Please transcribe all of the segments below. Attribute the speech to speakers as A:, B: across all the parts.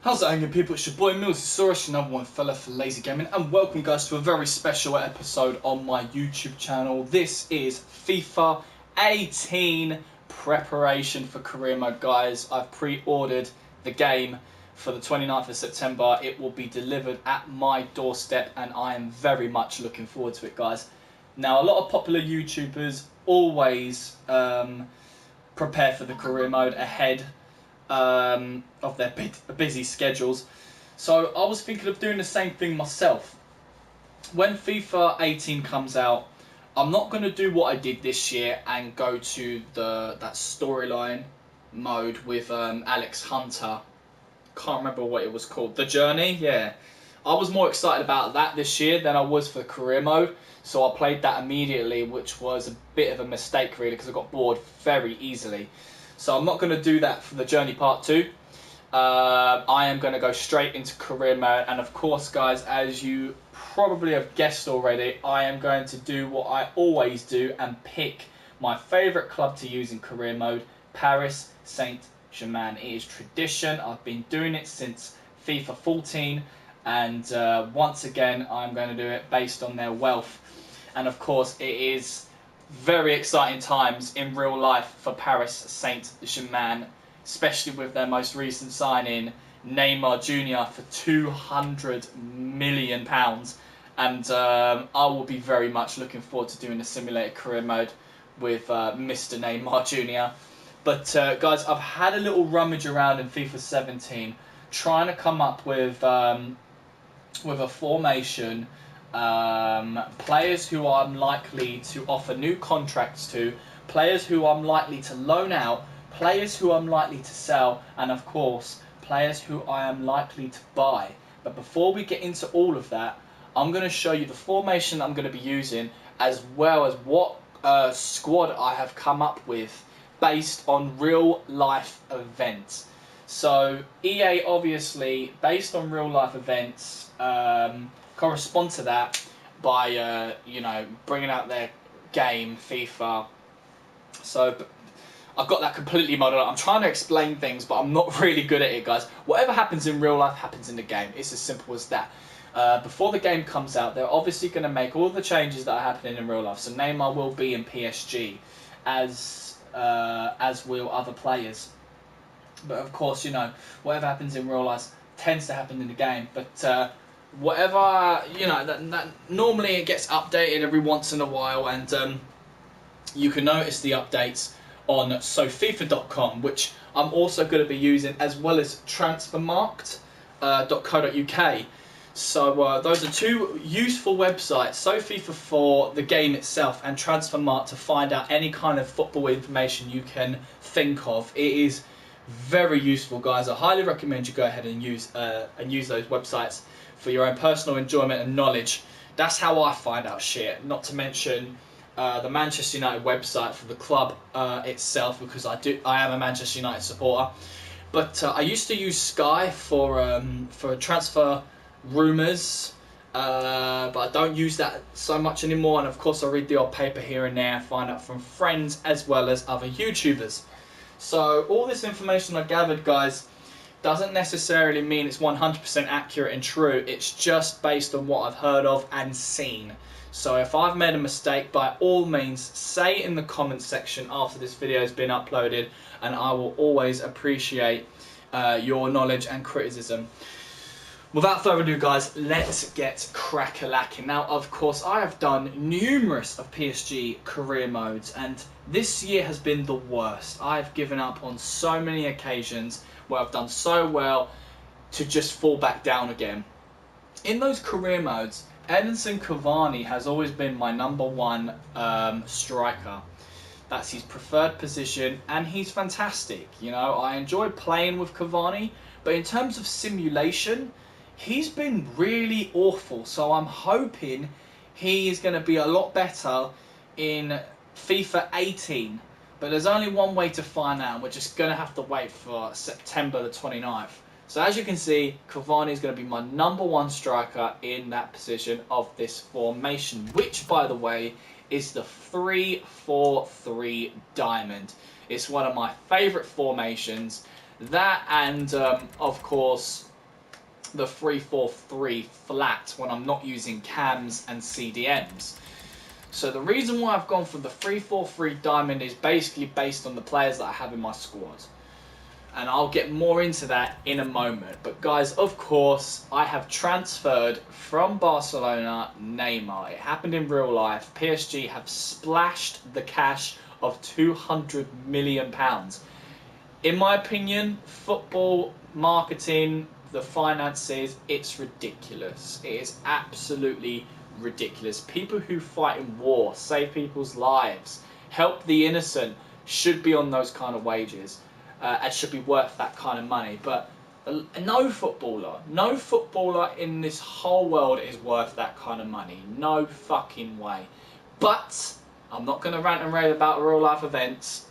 A: How's it hanging, people? It's your boy MillzySawUs, another one fella for Lazy Gaming, and welcome guys to a very special episode on my YouTube channel. This is FIFA 18 preparation for career mode, guys. I've pre-ordered the game for the 29th of September. It will be delivered at my doorstep and I am very much looking forward to it, guys. Now, a lot of popular YouTubers always prepare for the career mode ahead of their busy schedules. So I was thinking of doing the same thing myself. When FIFA 18 comes out, I'm not going to do what I did this year and go to that storyline mode with Alex Hunter. Can't remember what it was called. The Journey, yeah. I was more excited about that this year than I was for career mode. So I played that immediately, which was a bit of a mistake really because I got bored very easily. So I'm not going to do that for the Journey Part 2. I am going to go straight into career mode. And of course, guys, as you probably have guessed already, I am going to do what I always do and pick my favourite club to use in career mode, Paris Saint-Germain. It is tradition. I've been doing it since FIFA 14. And once again, I'm going to do it based on their wealth. And of course, it is very exciting times in real life for Paris Saint-Germain, especially with their most recent signing, Neymar Jr. for £200 million. And I will be very much looking forward to doing a simulated career mode with Mr. Neymar Jr. But guys, I've had a little rummage around in FIFA 17, trying to come up with a formation, players who I'm likely to offer new contracts to, players who I'm likely to loan out, players who I'm likely to sell, and of course, players who I am likely to buy. But before we get into all of that, I'm going to show you the formation I'm going to be using, as well as what squad I have come up with based on real life events. So EA obviously, based on real life events, correspond to that by bringing out their game FIFA. So I've got that completely modeled up. I'm trying to explain things, but I'm not really good at it, guys. Whatever happens in real life happens in the game. It's as simple as that. Before the game comes out, they're obviously going to make all the changes that are happening in real life. So Neymar will be in PSG, as will other players. But of course, whatever happens in real life tends to happen in the game. But whatever, that normally it gets updated every once in a while, and you can notice the updates on SoFifa.com, which I'm also going to be using, as well as transfermarkt.co.uk. So those are two useful websites, SoFifa for the game itself and Transfermarkt to find out any kind of football information you can think of. It is very useful, guys. I highly recommend you go ahead and use those websites for your own personal enjoyment and knowledge. That's how I find out shit. Not to mention the Manchester United website for the club itself, because I am a Manchester United supporter. But I used to use Sky for transfer rumours, but I don't use that so much anymore. And of course, I read the odd paper here and there, find out from friends as well as other YouTubers. So all this information I gathered, guys, doesn't necessarily mean it's 100% accurate and true. It's just based on what I've heard of and seen. So if I've made a mistake, by all means, say it in the comments section after this video has been uploaded, and I will always appreciate your knowledge and criticism. Without further ado, guys, let's get crack-a-lacking. Now, of course, I have done numerous of PSG career modes, and this year has been the worst. I've given up on so many occasions where I've done so well to just fall back down again. In those career modes, Edinson Cavani has always been my #1 striker. That's his preferred position, and he's fantastic. I enjoy playing with Cavani, but in terms of simulation, he's been really awful. So I'm hoping he is going to be a lot better in FIFA 18. But there's only one way to find out. We're just going to have to wait for September the 29th. So as you can see, Cavani is going to be my #1 striker in that position of this formation, which, by the way, is the 3-4-3 diamond. It's one of my favourite formations. That and, of course, the 3-4-3 flat when I'm not using cams and CDMs. So the reason why I've gone for the 3-4-3 diamond is basically based on the players that I have in my squad. And I'll get more into that in a moment. But guys, of course, I have transferred from Barcelona Neymar. It happened in real life. PSG have splashed the cash of £200 million. In my opinion, football marketing, the finances, it's ridiculous. It is absolutely ridiculous. People who fight in war, save people's lives, help the innocent, should be on those kind of wages. And should be worth that kind of money. But no footballer in this whole world is worth that kind of money. No fucking way. But I'm not going to rant and rave about real life events.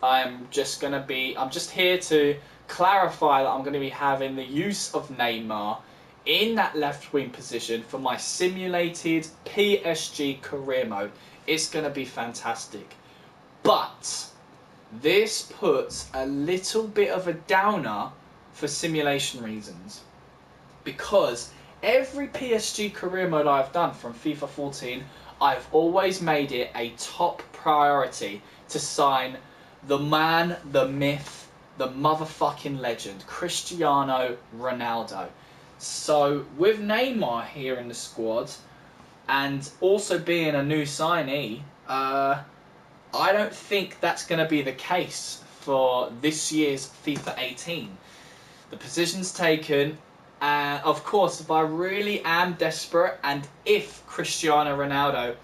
A: I'm just here to clarify that I'm going to be having the use of Neymar in that left wing position for my simulated PSG career mode. It's going to be fantastic. But this puts a little bit of a downer for simulation reasons, because every PSG career mode I've done from FIFA 14, I've always made it a top priority to sign the man, the myth, the motherfucking legend, Cristiano Ronaldo. So with Neymar here in the squad, and also being a new signee, I don't think that's going to be the case for this year's FIFA 18. The position's taken, and of course, if I really am desperate, and if Cristiano Ronaldo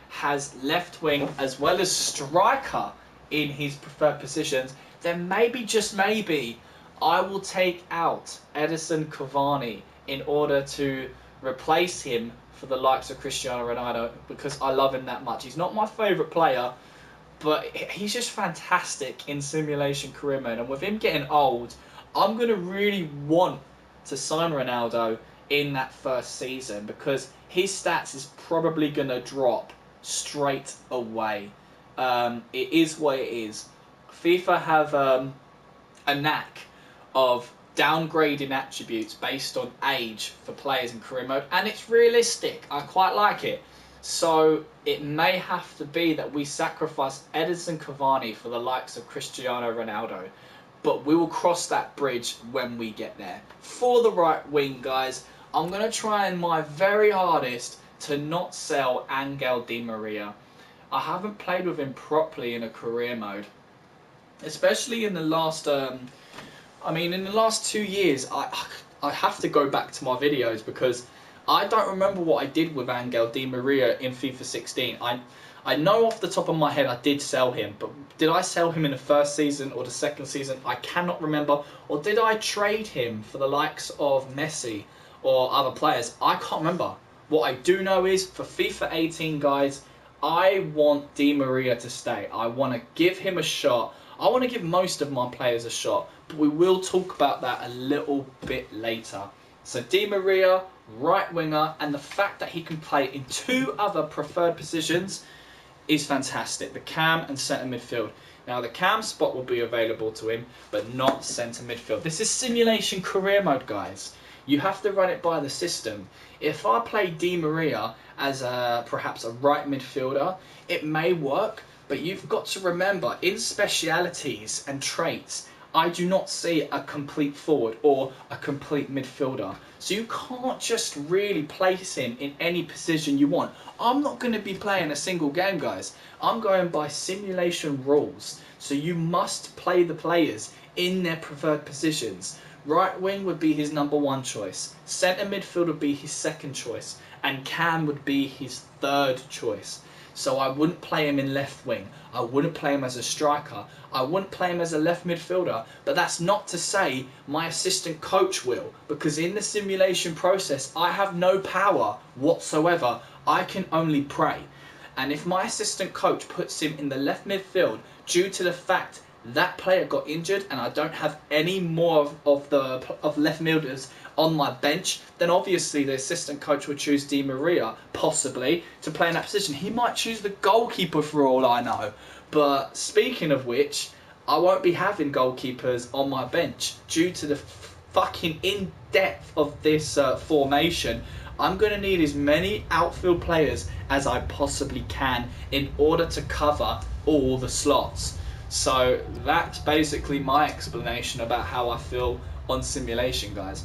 A: has left wing as well as striker in his preferred positions, then maybe, just maybe, I will take out Edison Cavani in order to replace him for the likes of Cristiano Ronaldo, because I love him that much. He's not my favourite player, but he's just fantastic in simulation career mode. And with him getting old, I'm going to really want to sign Ronaldo in that first season, because his stats is probably going to drop straight away. It is what it is. FIFA have a knack of downgrading attributes based on age for players in career mode, and it's realistic. I quite like it. So it may have to be that we sacrifice Edison Cavani for the likes of Cristiano Ronaldo, but we will cross that bridge when we get there. For the right wing, guys, I'm going to try my very hardest to not sell Angel Di Maria. I haven't played with him properly in a career mode, especially in the last in the last 2 years. I have to go back to my videos, because I don't remember what I did with Angel Di Maria in FIFA 16. I know off the top of my head I did sell him, but did I sell him in the first season or the second season? I cannot remember. Or did I trade him for the likes of Messi or other players? I can't remember. What I do know is, for FIFA 18, guys, I want Di Maria to stay. I want to give him a shot. I want to give most of my players a shot, but we will talk about that a little bit later. So Di Maria, right winger, and the fact that he can play in 2 other preferred positions is fantastic. The cam and centre midfield. Now the cam spot will be available to him, but not centre midfield. This is simulation career mode, guys. You have to run it by the system. If I play Di Maria as perhaps a right midfielder, it may work, but you've got to remember, in specialities and traits, I do not see a complete forward or a complete midfielder. So you can't just really place him in any position you want. I'm not going to be playing a single game, guys. I'm going by simulation rules. So you must play the players in their preferred positions. Right wing would be his #1 choice. Centre midfield would be his 2nd choice. And cam would be his 3rd choice. So I wouldn't play him in left wing. I wouldn't play him as a striker. I wouldn't play him as a left midfielder. But that's not to say my assistant coach will, because in the simulation process, I have no power whatsoever. I can only pray. And if my assistant coach puts him in the left midfield due to the fact that player got injured and I don't have any more of left midfielders on my bench, then obviously the assistant coach would choose Di Maria, possibly, to play in that position. He might choose the goalkeeper for all I know. But speaking of which, I won't be having goalkeepers on my bench due to the fucking in depth of this formation, I'm going to need as many outfield players as I possibly can in order to cover all the slots. So that's basically my explanation about how I feel on simulation, guys.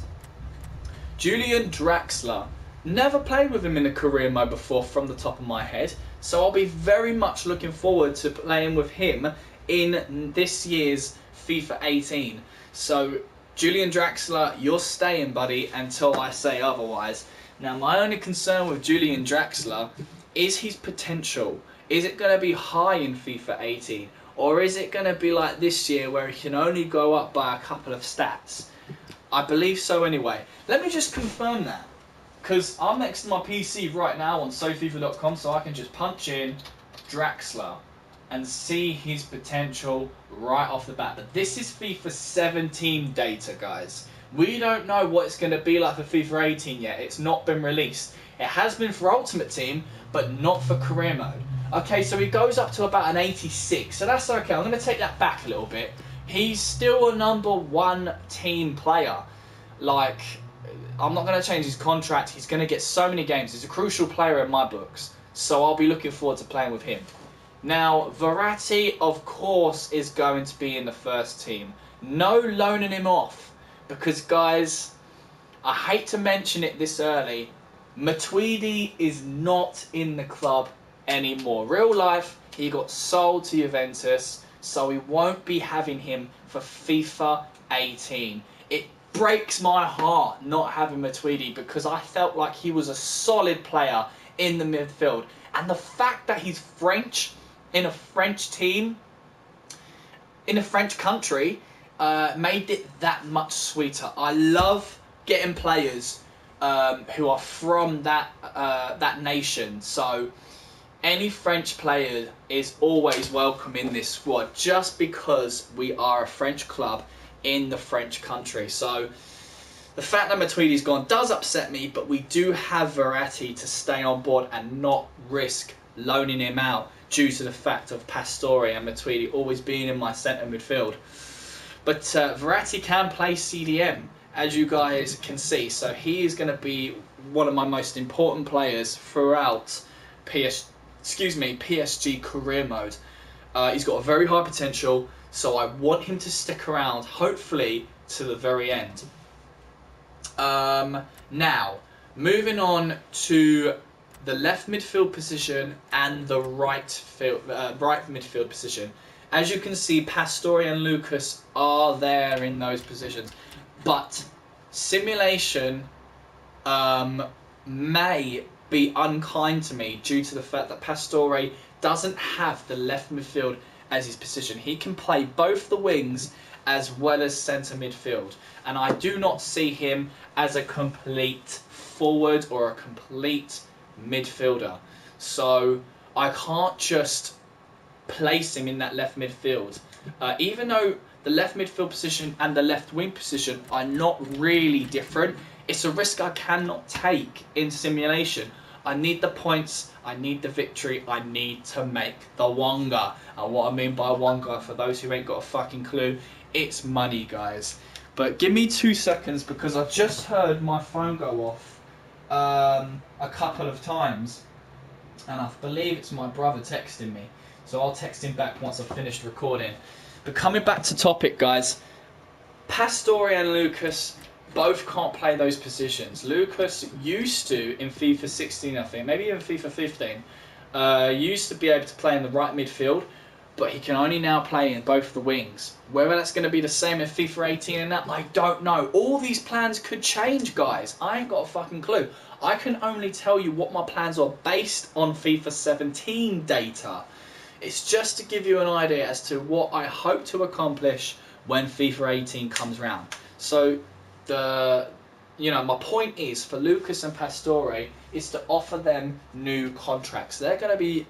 A: Julian Draxler. Never played with him in a career mode before from the top of my head, so I'll be very much looking forward to playing with him in this year's FIFA 18. So Julian Draxler, you're staying, buddy, until I say otherwise. Now, my only concern with Julian Draxler is his potential. Is it going to be high in FIFA 18? Or is it going to be like this year where he can only go up by a couple of stats? I believe so anyway. Let me just confirm that. Because I'm next to my PC right now on SawFifa.com, so I can just punch in Draxler and see his potential right off the bat. But this is FIFA 17 data, guys. We don't know what it's going to be like for FIFA 18 yet. It's not been released. It has been for Ultimate Team, but not for career mode. Okay, so he goes up to about an 86, so that's okay. I'm going to take that back a little bit. He's still a #1 team player. Like, I'm not going to change his contract. He's going to get so many games. He's a crucial player in my books, so I'll be looking forward to playing with him. Now, Verratti, of course, is going to be in the first team. No loaning him off, because, guys, I hate to mention it this early, Matuidi is not in the club anymore. Real life, he got sold to Juventus, so we won't be having him for FIFA 18. It breaks my heart not having Matuidi because I felt like he was a solid player in the midfield. And the fact that he's French, in a French team, in a French country, made it that much sweeter. I love getting players who are from that nation. So any French player is always welcome in this squad just because we are a French club in the French country. So the fact that Matuidi's gone does upset me, but we do have Verratti to stay on board and not risk loaning him out due to the fact of Pastore and Matuidi always being in my centre midfield. But Verratti can play CDM, as you guys can see, so he is going to be one of my most important players throughout PSG career mode. He's got a very high potential, so I want him to stick around, hopefully, to the very end. Now, moving on to the left midfield position and the right midfield position. As you can see, Pastore and Lucas are there in those positions, but simulation may be unkind to me due to the fact that Pastore doesn't have the left midfield as his position. He can play both the wings as well as centre midfield, and I do not see him as a complete forward or a complete midfielder. So I can't just place him in that left midfield. Even though the left midfield position and the left wing position are not really different, it's a risk I cannot take in simulation. I need the points, I need the victory, I need to make the wonga. And what I mean by wonga, for those who ain't got a fucking clue, it's money, guys. But give me 2 seconds because I just heard my phone go off a couple of times, and I believe it's my brother texting me. So I'll text him back once I've finished recording. But coming back to topic, guys, Pastore and Lucas both can't play those positions. Lucas used to, in FIFA 16 I think, maybe even FIFA 15, used to be able to play in the right midfield, but he can only now play in both the wings. Whether that's going to be the same in FIFA 18 and that, I don't know. All these plans could change, guys. I ain't got a fucking clue. I can only tell you what my plans are based on FIFA 17 data. It's just to give you an idea as to what I hope to accomplish when FIFA 18 comes round. So my point is for Lucas and Pastore is to offer them new contracts. They're going to be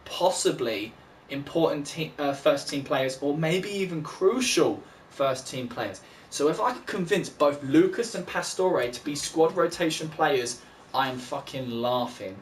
A: possibly important first team players, or maybe even crucial first team players. So if I could convince both Lucas and Pastore to be squad rotation players, I am fucking laughing.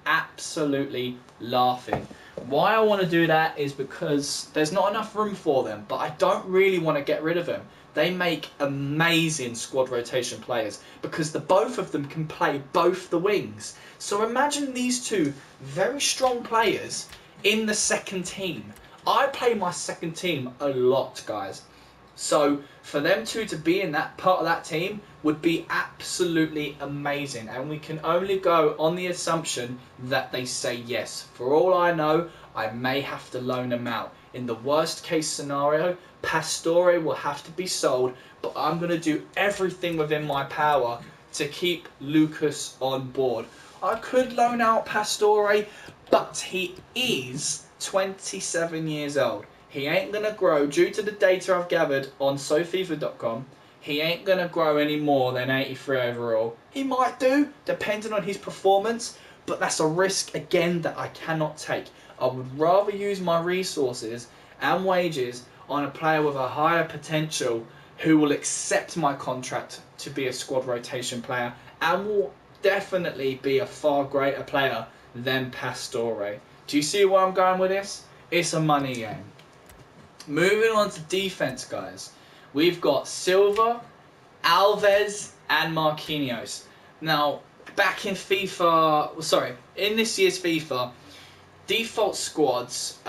A: Absolutely laughing. Why I want to do that is because there's not enough room for them, but I don't really want to get rid of them. They make amazing squad rotation players because the both of them can play both the wings. So imagine these two very strong players in the second team. I play my second team a lot, guys. So for them two to be in that part of that team would be absolutely amazing, and we can only go on the assumption that they say yes. For all I know, I may have to loan them out. In the worst case scenario, Pastore will have to be sold, but I'm going to do everything within my power to keep Lucas on board. I could loan out Pastore, but he is 27 years old. He ain't going to grow, due to the data I've gathered on SoFifa.com, he ain't going to grow any more than 83 overall. He might do, depending on his performance, but that's a risk, again, that I cannot take. I would rather use my resources and wages on a player with a higher potential who will accept my contract to be a squad rotation player and will definitely be a far greater player than Pastore. Do you see where I'm going with this? It's a money game. Moving on to defense, guys. We've got Silva, Alves, and Marquinhos. Now, back in in this year's FIFA, default squads,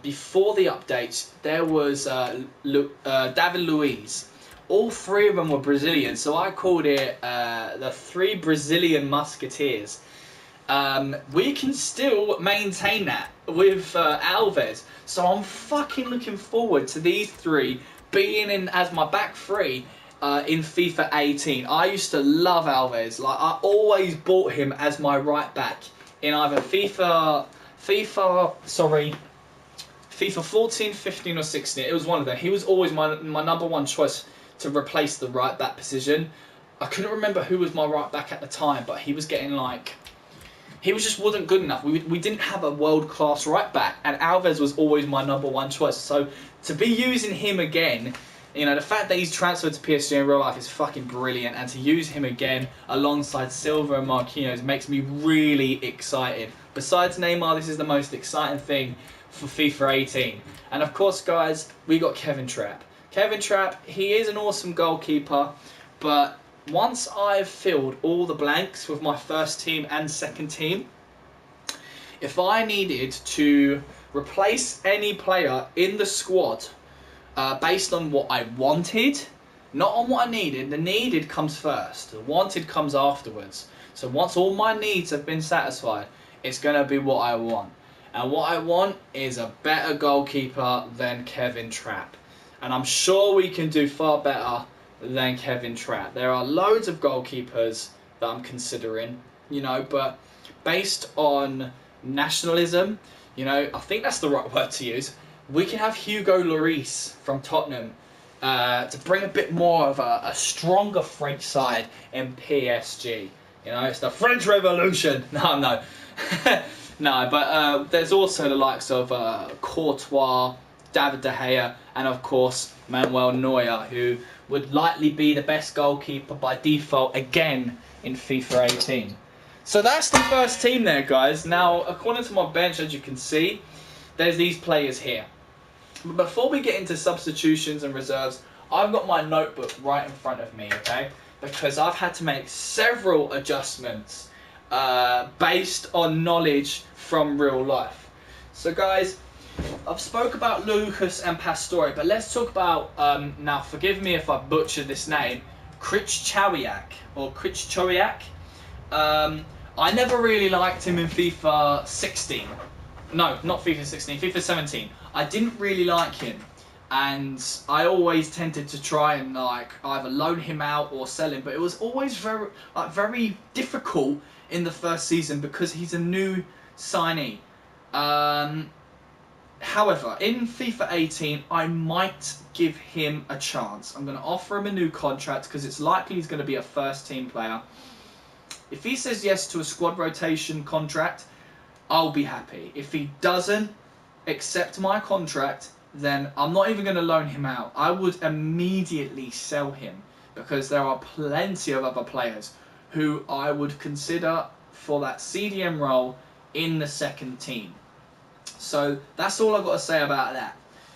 A: before the updates, there was David Luiz. All three of them were Brazilian, so I called it the three Brazilian Musketeers. We can still maintain that with Alves, so I'm fucking looking forward to these three being in as my back three in FIFA 18. I used to love Alves. Like, I always bought him as my right back in either FIFA 14, 15 or 16. It was one of them. He was always my number one choice to replace the right back position. I couldn't remember who was my right back at the time, but he was getting like... He just wasn't good enough. We didn't have a world-class right back, and Alves was always my number one choice. So to be using him again, you know, the fact that he's transferred to PSG in real life is fucking brilliant, and to use him again alongside Silva and Marquinhos makes me really excited. Besides Neymar, this is the most exciting thing for FIFA 18. And of course, guys, we got Kevin Trapp. Kevin Trapp, he is an awesome goalkeeper, but once I've filled all the blanks with my first team and second team, if I needed to replace any player in the squad based on what I wanted, not on what I needed, the needed comes first, the wanted comes afterwards. So once all my needs have been satisfied, it's going to be what I want. And what I want is a better goalkeeper than Kevin Trapp. And I'm sure we can do far better than Kevin Trapp. There are loads of goalkeepers that I'm considering, you know, but based on nationalism, you know, I think that's the right word to use. We can have Hugo Lloris from Tottenham to bring a bit more of a stronger French side in PSG. You know, it's the French Revolution. No. No, but there's also the likes of Courtois, David De Gea, and of course Manuel Neuer, who would likely be the best goalkeeper by default again in FIFA 18. So that's the first team there, guys. Now, according to my bench, as you can see, there's these players here. But before we get into substitutions and reserves, I've got my notebook right in front of me, okay? Because I've had to make several adjustments based on knowledge from real life. So, guys, I've spoke about Lucas and Pastore, but let's talk about, now forgive me if I butcher this name, Krychowiak, or Krychowiak. I never really liked him in FIFA 16. No, not FIFA 16, FIFA 17. I didn't really like him, and I always tended to try and like either loan him out or sell him, but it was always very difficult in the first season because he's a new signee. However, in FIFA 18, I might give him a chance. I'm going to offer him a new contract because it's likely he's going to be a first team player. If he says yes to a squad rotation contract, I'll be happy. If he doesn't accept my contract, then I'm not even going to loan him out. I would immediately sell him because there are plenty of other players who I would consider for that CDM role in the second team. So that's all I've got to say about that.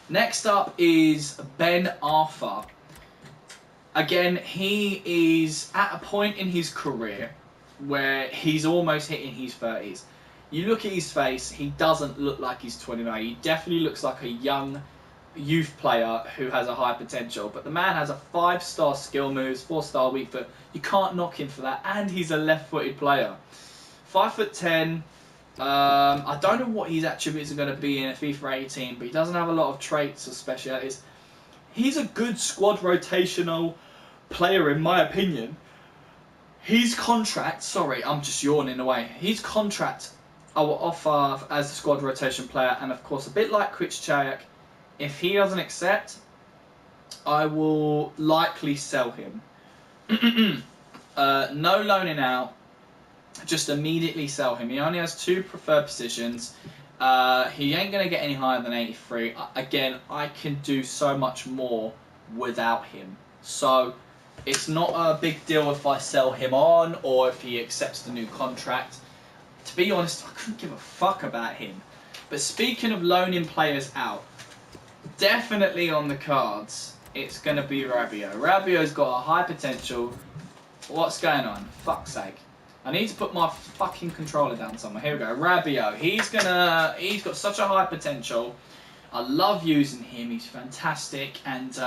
A: Next up is Ben Arthur. Again, he is at a point in his career where he's almost hitting his 30s. You look at his face, he doesn't look like he's 29. He definitely looks like a young youth player who has a high potential. But the man has a 5-star skill moves, 4-star weak foot. You can't knock him for that. And he's a left-footed player. 5'10". I don't know what his attributes are going to be in a FIFA 18, but he doesn't have a lot of traits or specialities. He's a good squad rotational player, in my opinion. His contract, sorry, I'm just yawning away. His contract I will offer as a squad rotation player, and of course, a bit like Krichchayek, if he doesn't accept, I will likely sell him. No loaning out, just immediately sell him. He only has 2 preferred positions. He ain't going to get any higher than 83. Again, I can do so much more without him. So it's not a big deal if I sell him on or if he accepts the new contract. To be honest, I couldn't give a fuck about him. But speaking of loaning players out, definitely on the cards, it's going to be Rabiot. Rabiot's got a high potential. What's going on? Fuck's sake. I need to put my fucking controller down somewhere. Here we go. Rabiot. He's got such a high potential. I love using him. He's fantastic. And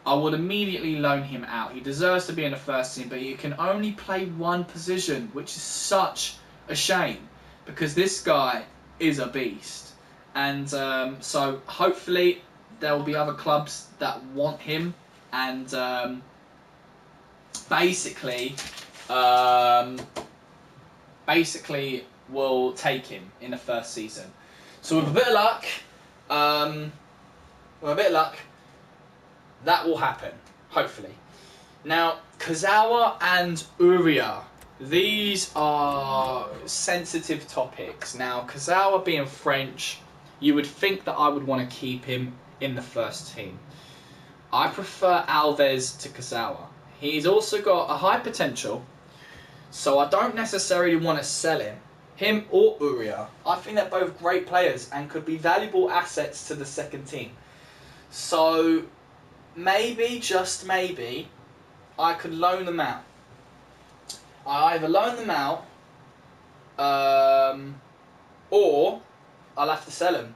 A: I would immediately loan him out. He deserves to be in the first team, but you can only play one position, which is such a shame. Because this guy is a beast. And so hopefully there will be other clubs that want him. And basically will take him in the first season. So with a bit of luck, that will happen, hopefully. Now, Kazawa and Uria, these are sensitive topics. Now, Kazawa being French, you would think that I would want to keep him in the first team. I prefer Alves to Kazawa. He's also got a high potential, so I don't necessarily want to sell him or Uria. I think they're both great players and could be valuable assets to the second team. So maybe, just maybe, I could loan them out. I either loan them out or I'll have to sell them.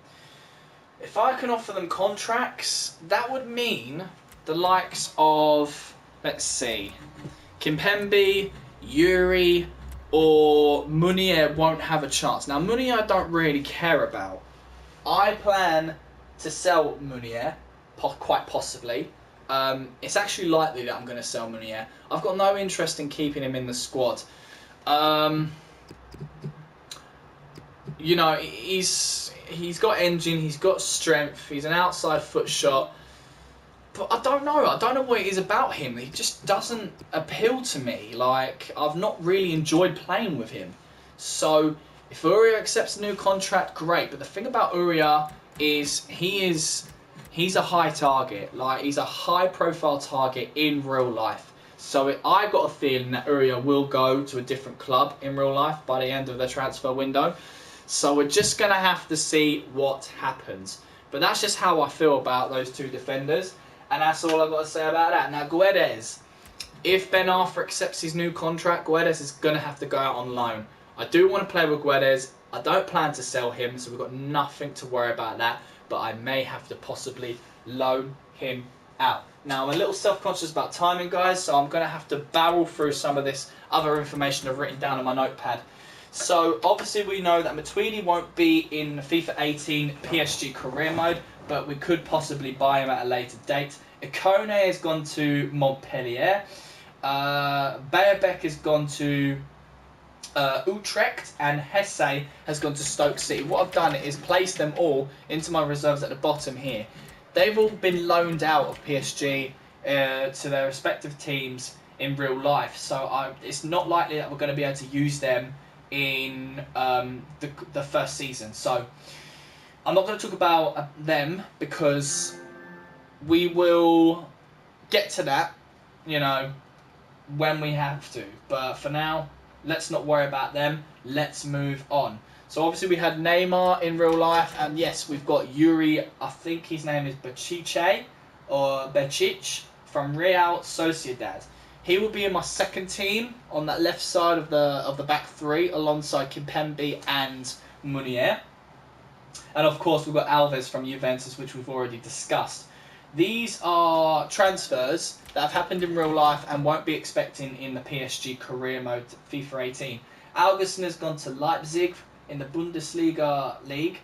A: If I can offer them contracts, that would mean the likes of, let's see, Kimpembe, Yuri, or Munier won't have a chance. Now, Munier I don't really care about. I plan to sell Munier, quite possibly. It's actually likely that I'm going to sell Munier. I've got no interest in keeping him in the squad. You know, he's got engine, he's got strength, he's an outside foot shot. But I don't know what it is about him. He just doesn't appeal to me. Like, I've not really enjoyed playing with him. So, if Uria accepts a new contract, great. But the thing about Uria is he's a high target. Like, he's a high-profile target in real life. So, I got a feeling that Uria will go to a different club in real life by the end of the transfer window. So, we're just going to have to see what happens. But that's just how I feel about those 2 defenders. And that's all I've got to say about that. Now, Guedes. If Ben Arthur accepts his new contract, Guedes is going to have to go out on loan. I do want to play with Guedes. I don't plan to sell him, so we've got nothing to worry about that. But I may have to possibly loan him out. Now, I'm a little self-conscious about timing, guys, so I'm going to have to barrel through some of this other information I've written down on my notepad. So, obviously, we know that Matuidi won't be in FIFA 18 PSG career mode, but we could possibly buy him at a later date. Ikone has gone to Montpellier. Beerbeck has gone to Utrecht, and Hesse has gone to Stoke City. What I've done is place them all into my reserves at the bottom here. They've all been loaned out of PSG to their respective teams in real life, so it's not likely that we're going to be able to use them in the first season. So I'm not going to talk about them because we will get to that, you know, when we have to. But for now, let's not worry about them. Let's move on. So obviously we had Neymar in real life, and yes, we've got Yuri, I think his name is Bacic, or Bacic, from Real Sociedad. He will be in my second team on that left side of the back three, alongside Kimpembe and Munier. And of course we've got Alves from Juventus, which we've already discussed. These are transfers that have happened in real life and won't be expecting in the PSG career mode FIFA 18. Augustin has gone to Leipzig in the Bundesliga league.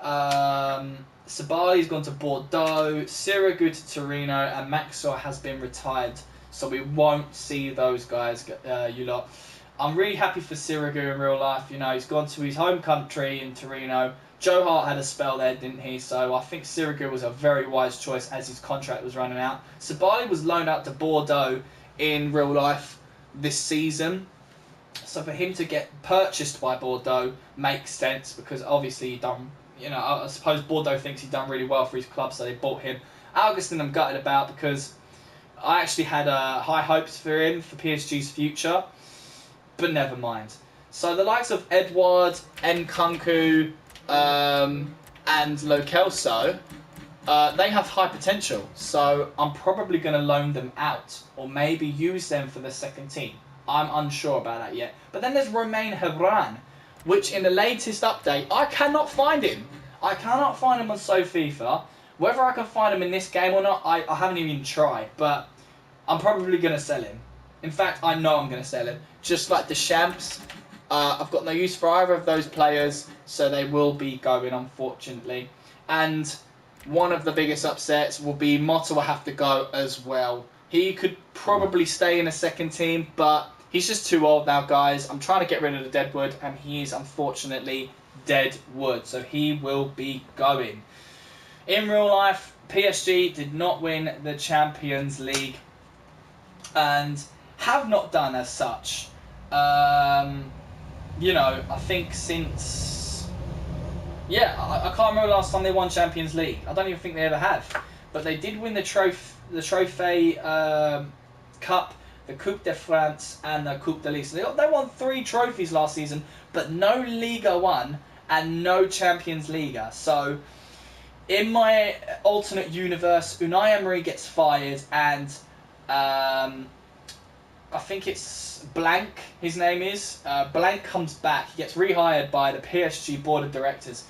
A: Sabali's gone to Bordeaux. Sirigu to Torino, and Maxwell has been retired, so we won't see those guys. You lot. I'm really happy for Sirigu in real life. You know, he's gone to his home country in Torino. Joe Hart had a spell there, didn't he? So I think Sirigu was a very wise choice as his contract was running out. Sabali was loaned out to Bordeaux in real life this season. So for him to get purchased by Bordeaux makes sense, because obviously he done, you know, I suppose Bordeaux thinks he's done really well for his club, so they bought him. Augustin I'm gutted about, because I actually had high hopes for him for PSG's future, but never mind. So the likes of Edouard, Nkunku, and Lo Celso, they have high potential, so I'm probably going to loan them out, or maybe use them for the second team. I'm unsure about that yet. But then there's Romain Hebran, which in the latest update, I cannot find him. I cannot find him on SoFIFA. Whether I can find him in this game or not, I haven't even tried, but I'm probably going to sell him. In fact, I know I'm going to sell him. Just like Deschamps, I've got no use for either of those players, so they will be going, unfortunately. And one of the biggest upsets will be Motta will have to go as well. He could probably stay in a second team, but he's just too old now, guys. I'm trying to get rid of the deadwood, and he is unfortunately dead wood, so he will be going. In real life, PSG did not win the Champions League and have not done as such. You know, I think since... Yeah, I can't remember the last time they won Champions League. I don't even think they ever have. But they did win the Trophée Cup, the Coupe de France, and the Coupe de Ligue. So they won 3 trophies last season, but no Liga 1 and no Champions League. So, in my alternate universe, Unai Emery gets fired, and I think it's Blank, his name is. Blank comes back. He gets rehired by the PSG board of directors,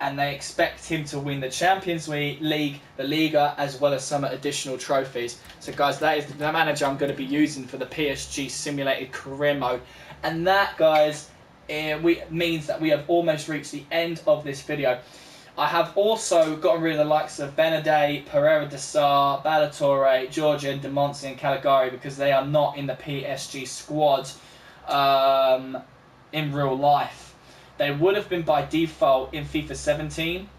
A: and they expect him to win the Champions League, the Liga, as well as some additional trophies. So guys, that is the manager I'm going to be using for the PSG simulated career mode. And that, guys, means that we have almost reached the end of this video. I have also gotten rid of the likes of Benaday, Pereira de Sá, Ballatore, Georgian, De Monsi and Caligari, because they are not in the PSG squad in real life. They would have been by default in FIFA 17,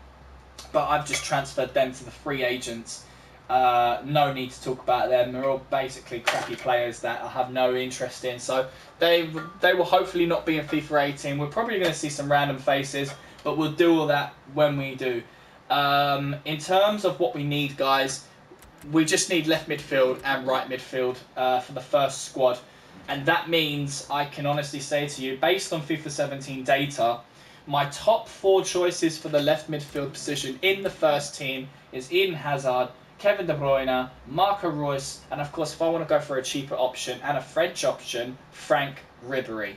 A: but I've just transferred them to the free agents. No need to talk about them. They're all basically crappy players that I have no interest in. So they will hopefully not be in FIFA 18. We're probably going to see some random faces, but we'll do all that when we do. In terms of what we need, guys, we just need left midfield and right midfield for the first squad. And that means I can honestly say to you, based on FIFA 17 data, my top 4 choices for the left midfield position in the first team is Eden Hazard, Kevin De Bruyne, Marco Reus, and of course, if I want to go for a cheaper option and a French option, Frank Ribéry.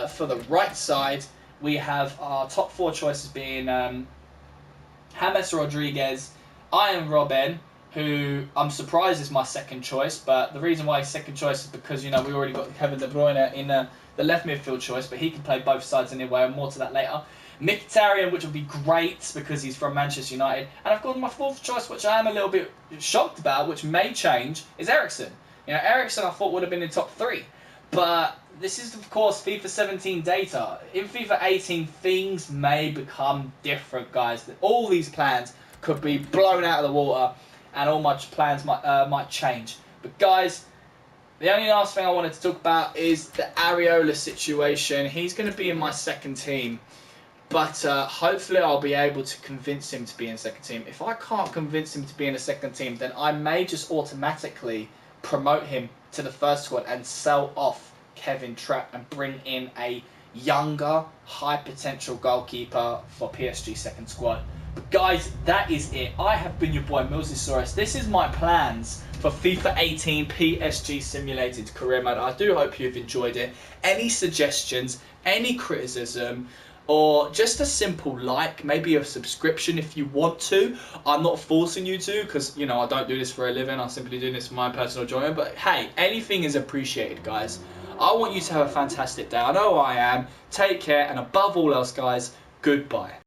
A: For the right side, we have our top 4 choices being James Rodriguez, Ian Robben, who I'm surprised is my second choice, but the reason why he's second choice is because, you know, we already got Kevin De Bruyne in the left midfield choice, but he can play both sides anyway, and more to that later. Mkhitaryan, which would be great because he's from Manchester United. And of course, my 4th choice, which I am a little bit shocked about, which may change, is Eriksen. You know, Eriksen I thought would have been in top 3. But this is, of course, FIFA 17 data. In FIFA 18, things may become different, guys. All these plans could be blown out of the water, and all my plans might change. But guys, the only last thing I wanted to talk about is the Areola situation. He's going to be in my second team, but hopefully I'll be able to convince him to be in the second team. If I can't convince him to be in the second team, then I may just automatically promote him to the first squad and sell off Kevin Trapp and bring in a younger, high potential goalkeeper for PSG second squad. But guys, that is it. I have been your boy MillzySawUs. This is my plans for FIFA 18 PSG Simulated Career Mode. I do hope you've enjoyed it. Any suggestions, any criticism, or just a simple like, maybe a subscription if you want to. I'm not forcing you to, because, you know, I don't do this for a living. I'm simply doing this for my personal enjoyment. But hey, anything is appreciated, guys. I want you to have a fantastic day. I know I am. Take care, and above all else, guys, goodbye.